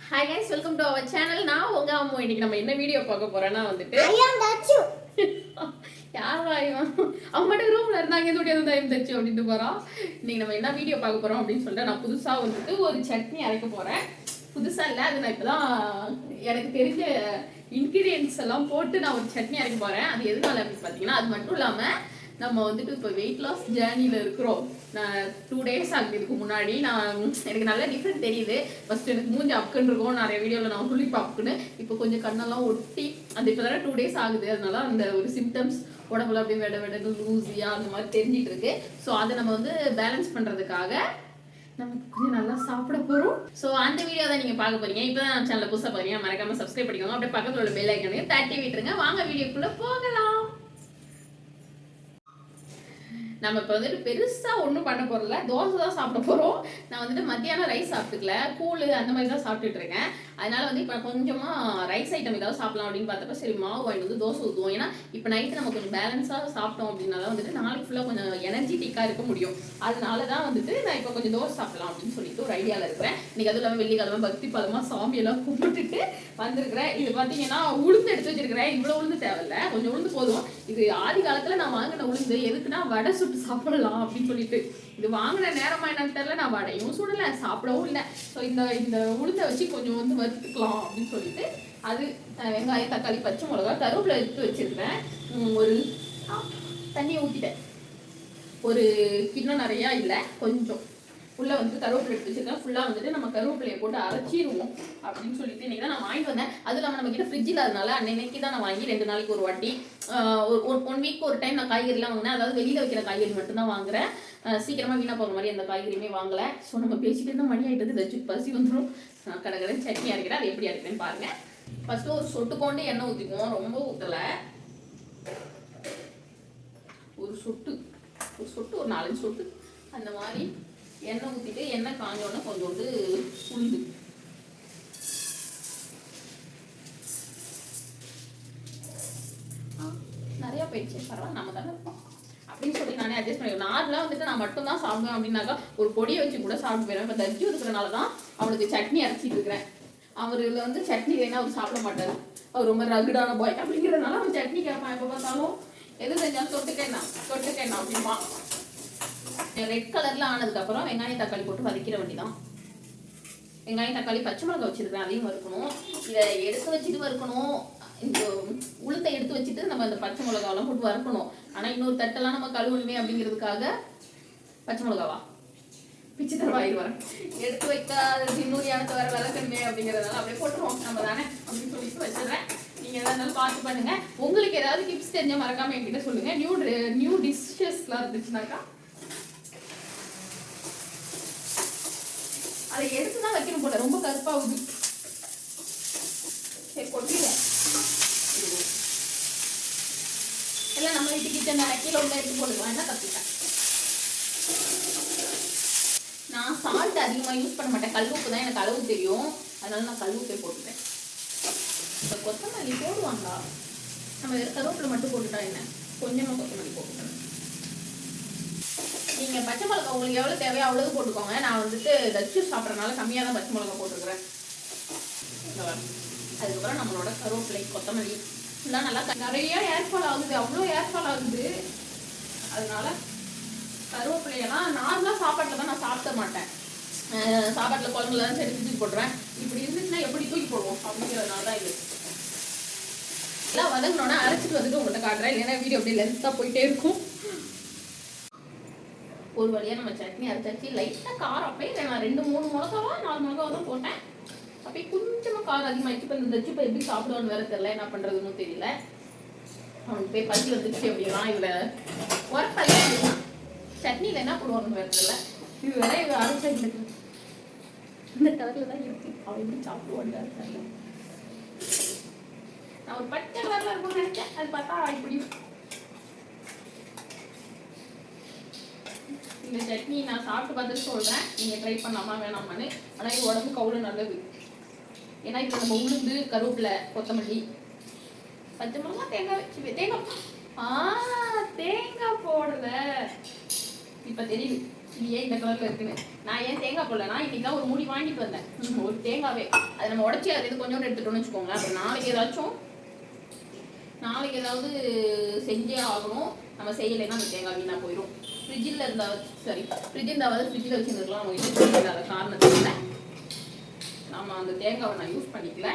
Hi guys, welcome to our channel. நான் உங்க அம்மா. இன்னைக்கு நம்ம என்ன வீடியோ பார்க்க போறோம்னா வந்துட்டு யாரா இவன் அம்மாட்ட ரூம்ல இருந்தாங்க இதோட வந்து டைம் தச்சு அப்படிட்டு போறோம். இன்னைக்கு நம்ம என்ன வீடியோ பார்க்க போறோம் அப்படின்னு சொல்லிட்டு நான் புதுசா வந்துட்டு ஒரு சட்னி அரைக்க போறேன். புதுசா இல்ல, அது நான் இப்பதான் எனக்கு தெரிஞ்ச இன்கிரியன்ஸ் எல்லாம் போட்டு நான் ஒரு சட்னி அரைக்க போறேன். அது எதனால அப்படின்னு பாத்தீங்கன்னா, அது மட்டும் இல்லாம நம்ம வந்துட்டு இப்போ வெயிட் லாஸ் ஜேர்னியில் இருக்கிறோம். நான் 2 days ஆகுது. இதுக்கு முன்னாடி எனக்கு நல்ல டிஃப்ரெண்ட் தெரியுது. ஃபர்ஸ்ட் எனக்கு மூஞ்சி அப்புக்குன்னு இருக்கும், நிறைய வீடியோவில் நான் சொல்லி அப்புக்குன்னு. இப்போ கொஞ்சம் கண்ணெல்லாம் ஒட்டி அது இப்போ தானே 2 days ஆகுது. அதனால அந்த ஒரு சிம்டம்ஸ் உடம்புல அப்படியே வெட வெடன்னு லூஸியா அந்த மாதிரி தெரிஞ்சிட்டு இருக்கு. ஸோ அதை நம்ம வந்து பேலன்ஸ் பண்ணுறதுக்காக நம்ம கொஞ்சம் நல்லா சாப்பிட போகிறோம். ஸோ அந்த வீடியோ தான் நீங்கள் பார்க்க போறீங்க. இப்போ தான் சேனலில் புதுசாக பாருங்க, மறக்காம சப்ஸ்கிரைப் பண்ணிக்கோங்க. அப்படியே பக்கத்தில் உள்ள பெல் ஐக்கனையும் தட்டி விட்டுருங்க. வாங்க வீடியோக்குள்ளே போகலாம். நம்ம இப்போ வந்துட்டு பெருசாக ஒன்றும் பண்ண போகிறதில்ல, தோசை தான் சாப்பிட போகிறோம். நான் வந்துட்டு மத்தியானம் ரைஸ் சாப்பிட்டுக்கல, கூழ் அந்த மாதிரி தான் சாப்பிட்டுட்டு இருக்கேன். அதனால வந்து இப்போ கொஞ்சமாக ரைஸ் ஐட்டம் ஏதாவது சாப்பிடலாம் அப்படின்னு பார்த்தப்ப சரி மாவு வாங்கிட்டு வந்து தோசை ஊற்றுவோம். ஏன்னா இப்போ நைட்டு நம்ம கொஞ்சம் பேலன்ஸாக சாப்பிட்டோம் அப்படின்னால வந்துட்டு நாளைக்கு ஃபுல்லாக கொஞ்சம் எனர்ஜிட்டிக்காக இருக்க முடியும். அதனால தான் வந்துட்டு நான் இப்போ கொஞ்சம் தோசை சாப்பிடலாம் அப்படின்னு சொல்லிட்டு ஒரு ஐடியாவில் இருக்கிறேன். இன்னைக்கு அதுவும் இல்லாமல் வெள்ளிக்கிழமை பக்தி பதமாக சாமியெல்லாம் கும்பிட்டுட்டு வந்திருக்கிறேன். இது பார்த்தீங்கன்னா உளுந்து எடுத்து வச்சிருக்கிறேன். இவ்வளோ உளுந்து தேவையில்லை, கொஞ்சம் உளுந்து போதும். இது ஆதி காலத்தில் நான் வாங்கின உளுந்து. எதுக்குன்னா வடை சுட்டு சாப்பிடலாம் அப்படின்னு சொல்லிட்டு. இது வாங்கின நேரமா என்னன்னு தெரியல, நான் வடையும் சுடலை, சாப்பிடவும் இல்லை. ஸோ இந்த உளுந்தை வச்சு கொஞ்சம் வந்து வறுத்துக்கலாம் அப்படின்னு சொல்லிட்டு அது வெங்காயம், தக்காளி, பச்சை மிளகா, கருவேப்பிலை எடுத்து வச்சிருக்கிறேன். ஒரு தண்ணியை ஊற்றிட்டேன். ஒரு கிண்ணம் நிறையா இல்லை, கொஞ்சம் ஃபுல்லாக வந்து கருவேப்பிலை எடுத்து வச்சிருக்கேன். ஃபுல்லாக வந்துட்டு நம்ம கருவேப்பிலையை போட்டு அரைச்சிடுவோம் அப்படின்னு சொல்லிட்டு இன்றைக்கி தான் நான் வாங்கிட்டு வந்தேன். அதுவும் இல்லாமல் நம்ம கிட்ட ஃப்ரிட்ஜ் இல்லாதனால அன்னைக்கு தான் நான் வாங்கி 2 நாளைக்கு ஒரு வாட்டி, ஒரு 1 வீக் ஒரு டைம் நான் காய்கறிலாம் வாங்கினேன். அதாவது வெளியில் வைக்கிற காய்கறி மட்டும்தான் வாங்குறேன். சீக்கிரமாக வீணாக போகிற மாதிரி அந்த காய்கறியுமே வாங்கலை. ஸோ நம்ம பேசிட்டு இருந்தால் மணி ஆகிட்டது, வச்சு பசி வந்துடும். கடற்கரை சட்னி அரைக்கிறேன். அது எப்படி அரைக்கிறேன்னு பாருங்கள். ஃபஸ்ட்டு ஒரு சொட்டு கொண்டு எண்ணெய் ஊற்றிக்குவோம், ரொம்ப ஊற்றலை. ஒரு சொட்டு ஒரு 4 சொட்டு அந்த மாதிரி எண்ணெய் ஊற்றிட்டு எண்ணெய் காஞ்சோடனே கொஞ்சோண்டு உளுந்து, நிறையா போயிடுச்சு, பரவாயில்ல நம்ம தானே இருப்போம் அப்படின்னு சொல்லி நானே அட்ஜஸ்ட் பண்ணிடுவேன். நார்மலாக வந்துட்டு நான் மட்டும் தான் சாப்பிடுவேன் அப்படின்னாக்கா ஒரு பொடியை வச்சு கூட சாப்பிட்டு போயிடுவேன். இப்போ தஜ்ஜு இருக்கிறனால தான் அவனுக்கு சட்னி அரைச்சிட்டு இருக்கிறேன். அவர் இதில் வந்து சட்னி வேணா அவர் சாப்பிட மாட்டார். அவர் ரொம்ப ரகுடான பாய் அப்படிங்கிறதுனால அவன் சட்னி கேட்பான். எப்போ பார்த்தாலும் எது செஞ்சாலும் தொட்டுக்கேண்ணா அப்படிமா. ரெட் கலர்ல ஆனதுக்கப்புறம் வெங்காயம் தக்காளி போட்டு வதக்கிற வேண்டிதான். வெங்காயம் தக்காளி பச்சை மிளகாய் வச்சிருக்கேன், அதையும் வறுக்கணும். இதை எடுத்து வச்சுட்டு வறுக்கணும். இந்த உளுந்தை எடுத்து வச்சுட்டு நம்ம இந்த பச்சை மிளகாவெல்லாம் போட்டு வறுக்கணும். ஆனால் இன்னொரு தட்டெல்லாம் நம்ம கழுவணுமே அப்படிங்கிறதுக்காக பச்சை மிளகாவா பிச்சு தரவாயிரு வரேன் எடுத்து வைக்காத இன்னொரு இடத்த வர விளக்கணுமே அப்படிங்கிறதுனால அப்படியே போட்டுருவோம் நம்ம தானே அப்படின்னு சொல்லிட்டு வச்சிடுறேன். நீங்கள் எதாவது இருந்தாலும் பார்த்து பண்ணுங்க. உங்களுக்கு ஏதாவது டிப்ஸ் தெரிஞ்ச மறக்காம என்கிட்ட சொல்லுங்க. நியூ டிஷ்ஷஸ்லாம் இருந்துச்சுனாக்கா அதை எடுத்துதான் வைக்கணும் போல, ரொம்ப கருப்பாகுது. சரி கொட்டிடுவேன். எல்லாம் நம்ம வீட்டு கிச்சன் கீழே உள்ள எடுத்து போடுவோம். என்ன கற்றுட்டேன் நான், சால்ட் அதிகமாக யூஸ் பண்ண மாட்டேன். கல் உப்பு தான் எனக்கு அளவு தெரியும், அதனால நான் கல் உப்பை போட்டுட்டேன். இப்போ கொத்தமல்லி போடுவாங்களா? நம்ம வெறும் கருவேப்பிலை மட்டும் போட்டுட்டா என்ன, கொஞ்சமாக கொத்தமல்லி போட்டுட்டேன். நீங்கள் பச்சை மிளகா உங்களுக்கு எவ்வளோ தேவையோ அவ்வளவு போட்டுக்கோங்க. நான் வந்துட்டு தச்சு சாப்பிட்றதுனால கம்மியாக தான் பச்சை மிளகா போட்டுருக்குறேன். அதுக்கப்புறம் நம்மளோட கருவேப்பிலை, கொத்தமல்லி ஃபுல்லாக நல்லா நிறைய ஏர்ஃபால் ஆகுது, அவ்வளோ ஏர்ஃபால் ஆகுது. அதனால கருவேப்பிலையெல்லாம் நார்மலாக சாப்பாட்டில் தான் நான் சாப்பிட மாட்டேன். சாப்பாட்டில் குழம்புல தான் சரி தூக்கி போட்டுருவேன். இப்படி இருந்துச்சுன்னா எப்படி தூக்கி போடுவோம் அப்படிங்கிறதுனால தான் இது. எல்லாம் வதங்கினோன்னா அரைச்சிட்டு வந்துட்டு உங்கள்கிட்ட காட்டுறேன். இல்லைன்னா வீடியோ அப்படியே லென்த்தாக போயிட்டே இருக்கும். ஒரு வழியாக நம்ம சட்னி அரைச்சாச்சு. லைட்டாக காரம் அப்பயே நான் 2-3 மிளகாவா 4 மிளகாவா தான் போட்டேன். அப்படியே கொஞ்சமாக காரம் அதிகமாகிடுச்சு. இப்போ இந்த தச்சு இப்போ எப்படி சாப்பிடுவான்னு வேறு தெரியல, என்ன பண்ணுறதுன்னு தெரியல. அவனுக்கு போய் பசி வந்துடுச்சு அப்படின்னா இதில் உரப்பள்ளி அப்படின்னா சட்னியில் என்ன போடுவாங்கன்னு வேறு தெரியல. இது வேற இது அரைச்சா இந்த கலரில் தான் இருக்கு. அவன் எப்படி சாப்பிடுவான்னு வேறு தெரியல. நான் ஒரு பச்சை கலரில் இருக்கும்னு நினைச்சேன், அது பார்த்தா இப்படி. இந்த சட்னி நான் சாப்பிட்டு பார்த்துட்டு சொல்கிறேன், நீங்கள் ட்ரை பண்ணலாமா வேணாமான்னு. ஆனால் இது உடம்புக்கு அவ்வளோ நல்லது. ஏன்னா இப்போ நம்ம உளுந்து, கருவேப்பிலை, கொத்தமல்லி, பச்சை மிளகா, தேங்காய் போடல. இப்போ தெரியுது ஏன் இந்த கலர்ல இருக்குன்னு. நான் ஏன் தேங்காய் போடலன்னா இன்னைக்கு தான் ஒரு மூடி வாங்கிட்டு வந்தேன், ஒரு தேங்காவே. அதை நம்ம உடச்சி அது இது கொஞ்சோண்டு எடுத்துட்டோம்னு வச்சுக்கோங்களேன். அப்புறம் நாளைக்கு ஏதாவது செஞ்சே ஆகணும். நம்ம செய்யலைன்னா அந்த தேங்காய் வீணா போயிடும். ஃப்ரிட்ஜில் இருந்தால் ஃப்ரிட்ஜில் வச்சுருந்துருக்கலாம். நம்ம வீட்டில் இல்லாத காரணத்தில் நம்ம அந்த தேங்காவை நான் யூஸ் பண்ணிக்கல.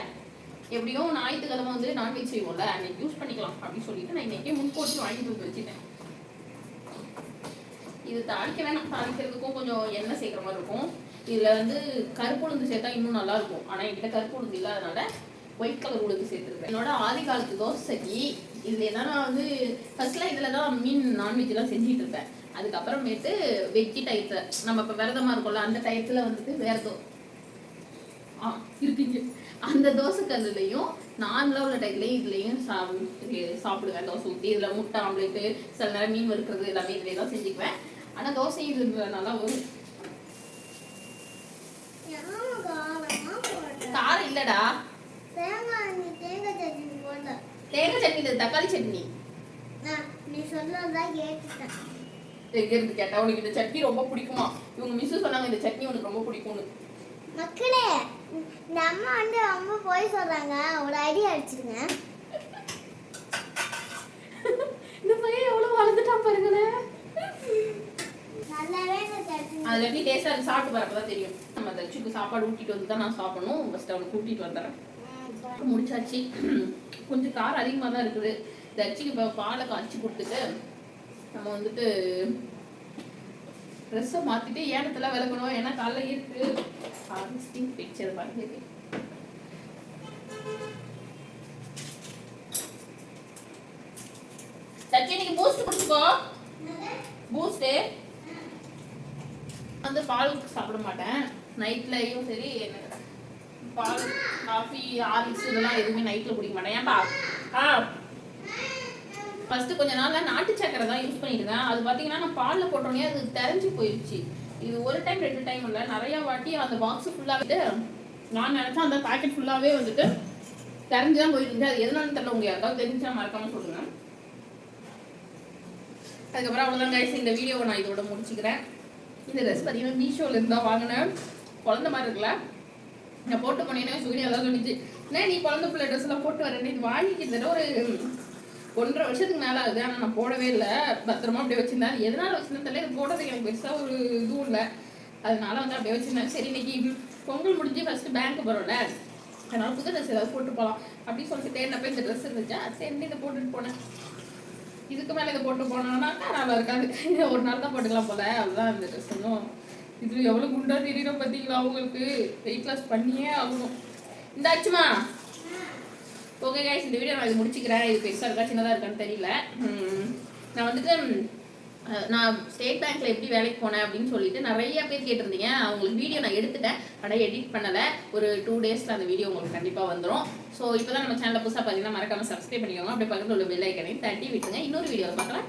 எப்படியும் ஞாயிற்றுக்கிழமை வந்து நான்வெஜ் செய்வோம்ல, அன்னைக்கு யூஸ் பண்ணிக்கலாம் அப்படின்னு சொல்லிட்டு நான் இன்னைக்கே முன்கூட்டி வாங்கிட்டு வந்து வச்சுட்டேன். இது தாளிக்க வேணாம், தாளிக்கிறதுக்கும் கொஞ்சம் எண்ணெய் சேர்க்குற மாதிரி இருக்கும். இதில் வந்து கருப்பு உளுந்து சேர்த்தா இன்னும் நல்லா இருக்கும். ஆனால் என்கிட்ட கருப்பு உளுந்து இல்லாதனால ஒயிட் கலர் உளுந்து சேர்த்துருக்கேன். என்னோட ஆதி காலத்து தோசைக்கு இதில் தான் நான் வந்து ஃபர்ஸ்ட்லாம் இதில் தான் மீன் நான்வெஜ்லாம் செஞ்சுட்டு இருப்பேன். அதுக்கப்புறமேட்டு வெஜ்ஜி டயத்தில் நம்ம இப்போ விரதமாக இருக்கோம்ல, அந்த டயத்தில் வந்துட்டு வேறு இருக்குங்க. அந்த தோசை கல்லுலையும் நார்மலாக உள்ள டைப்லையும் இதுலையும் சாப்பிடுவேன். தோசை ஊற்றி இதில் முட்டை ஆம்லேட்டு, சில நேரம் மீன் வறுக்கிறது எல்லாமே இதிலே தான் செஞ்சுக்குவேன். ஆனால் தோசை இது நல்லா வரும். காரம் இல்லடா, தேங்காய் சட்னி இது தக்காளி சட்னி. நீ சொன்னதான் கேட்டுட்டேன். எங்கிருந்து கேட்டா உனக்கு இந்த சட்னி ரொம்ப பிடிக்குமா? இவங்க மிஸ் சொன்னாங்க இந்த சட்னி உனக்கு ரொம்ப பிடிக்கும்னு. மக்களே, இந்த அம்மா வந்து ரொம்ப போய் சொல்றாங்க, ஒரு ஐடியா அடிச்சிருங்க. இந்த பையன் எவ்வளவு வளர்ந்துட்டான் பாருங்களேன். நல்லாவே இந்த சட்னி அது எப்படி டேஸ்டா இருக்கு சாப்பிட்டு பார்ப்பதான் தெரியும். நம்ம தச்சுக்கு சாப்பாடு ஊட்டிட்டு வந்து தான் நான் சாப்பிடணும். ஃபர்ஸ்ட் அவனை கூட்டிட்டு வந்துடுறேன். முடிச்சாச்சு. கொஞ்சம் காரம் அதிகமாக தான் இருக்குது. தச்சுக்கு இப்போ பாலை காய்ச்சி கொடுத்துட்டு நம்ம வந்துட்டு ட்ரெஸ்ஸை மாற்றிட்டு ஏனத்தில் விளக்கணும். ஏன்னா காலைல இருக்கு ஹார்வெஸ்டிங் பிக்சர் பாருங்க. தச்சு இன்னைக்கு பூஸ்ட் குடிச்சுக்கோ. பூஸ்ட்டு வந்து பால் சாப்பிட மாட்டேன் நைட்லையும் சரி. பால் காஃபி ஹார்லிக்ஸ் இதெல்லாம் எதுவுமே நைட்டில் குடிக்க மாட்டேன். ஏன்பா ஃபர்ஸ்ட் கொஞ்ச நாள் நாட்டு சக்கரை தான் யூஸ் பண்ணிடுவேன். அது பார்த்தீங்கன்னா நான் பாலில் போட்டோன்னே அது தெரிஞ்சு போயிடுச்சு. இது ஒரு டைம் 2 டைம் இல்லை, நிறைய வாட்டி அந்த பாக்ஸ் ஃபுல்லாகிட்டு நான் நினச்சேன் அந்த பேக்கெட் ஃபுல்லாகவே வந்துட்டு தெரிஞ்சு தான் போயிட்டு. அது எதனாலும் தெரியல. உங்களுக்கு யாருக்காவது தெரிஞ்சா மறக்காமல் சொல்லுங்கள். அதுக்கப்புறம் அவ்வளோதான் கைஸ், இந்த வீடியோவை நான் இதோட முடிச்சுக்கிறேன். இந்த ட்ரெஸ் பார்த்தீங்கன்னா மீஷோவில் இருந்தால் வாங்கினேன். குழந்த மாதிரி இருக்குல்ல, நான் போட்டு போனேன்னா சுகன்யா தான் சொல்லிச்சு, நீ குழந்தை பிள்ளை ட்ரெஸ் எல்லாம் போட்டு வரேன். இது வாங்கிக்கிட்டு ஒரு 1.5 வருஷத்துக்கு மேலே ஆகுது. ஆனால் நான் போடவே இல்லை, பத்திரமா அப்படியே வச்சிருந்தேன். எதனால வச்சிருந்தேன் தெரியல, இது போடுறதுக்கு எனக்கு பெருசாக ஒரு இதுவும் இல்லை. அதனால வந்து அப்படியே வச்சிருந்தேன். சரி இன்னைக்கு பொங்கல் முடிஞ்சு ஃபர்ஸ்ட் பேங்க் போகிறோம்ல, அதனால புது ட்ரெஸ் ஏதாவது போட்டு போகலாம் அப்படின்னு சொல்லிட்டு தேடினப்ப இந்த ட்ரெஸ் இருந்துச்சா, சரி இதை போட்டுட்டு போனேன். இதுக்கு மேலே இதை போட்டு போனோம்னா நல்லா இருக்காது, ஒரு நாள் தான் போட்டுக்கலாம் போல. அதுதான் இந்த ட்ரெஸ் இன்னும் இது எவ்வளோ குண்டா தெரியும் பார்த்தீங்களா? அவங்களுக்கு வெயிட் லாஸ் பண்ணியே ஆகணும். இந்த ஆச்சுமா ஓகே கைஸ், இந்த வீடியோ நான் இது முடிச்சுக்கிறேன். இது பெருசாக இருக்கா சின்னதாக இருக்கான்னு தெரியல. நான் வந்துட்டு நான் ஸ்டேட் பேங்க்ல எப்படி வேலைக்கு போனேன் அப்படின்னு சொல்லிட்டு நிறைய பேர் கேட்டிருந்தீங்க. அவங்களுக்கு வீடியோ நான் எடுத்துட்டேன், ஆனால் எடிட் பண்ணலை. ஒரு 2 டேஸில் அந்த வீடியோ உங்களுக்கு கண்டிப்பாக வந்துடும். ஸோ இப்போ தான் நம்ம சேனலில் புதுசாக பார்த்தீங்கன்னா மறக்காமல் சப்ஸ்கிரைப் பண்ணிக்கோங்க. அப்படியே பக்கத்தில் உள்ள பெல் ஐக்கனையும் தட்டி விட்டுங்க. இன்னொரு வீடியோவில் பார்க்கலாம்.